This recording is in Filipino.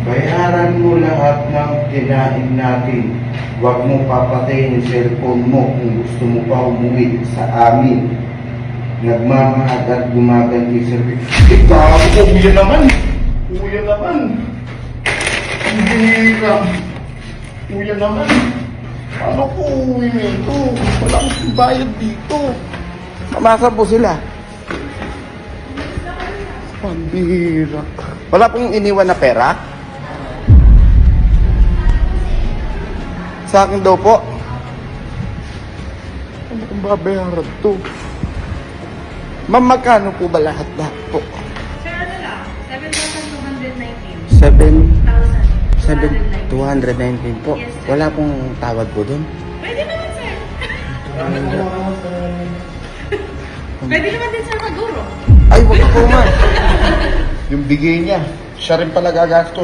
Bayaran mo lahat ng kinain natin. Huwag mo papatayin yung cellphone mo kung gusto mo pa umuwi sa amin. Nagmamahal at gumaganti service. Ikaw, kuya naman! Kuya naman! Hindi lang. Kuya naman. Paano po uwi nito? Walang bayad dito. Mamasa po sila. Pambira. Wala pong iniwan na pera? Sa akin daw po. Ano kung babayaran to? Ma'am, magkano po ba lahat po? Sir, ano lang? 7,219. 219 po. Yes, sir. Wala pong tawad po doon. Pwede naman, sir. Pwede naman din, sir, maguro. Ay, wag po ma'am. Yung bigay niya, siya rin pala gagastos.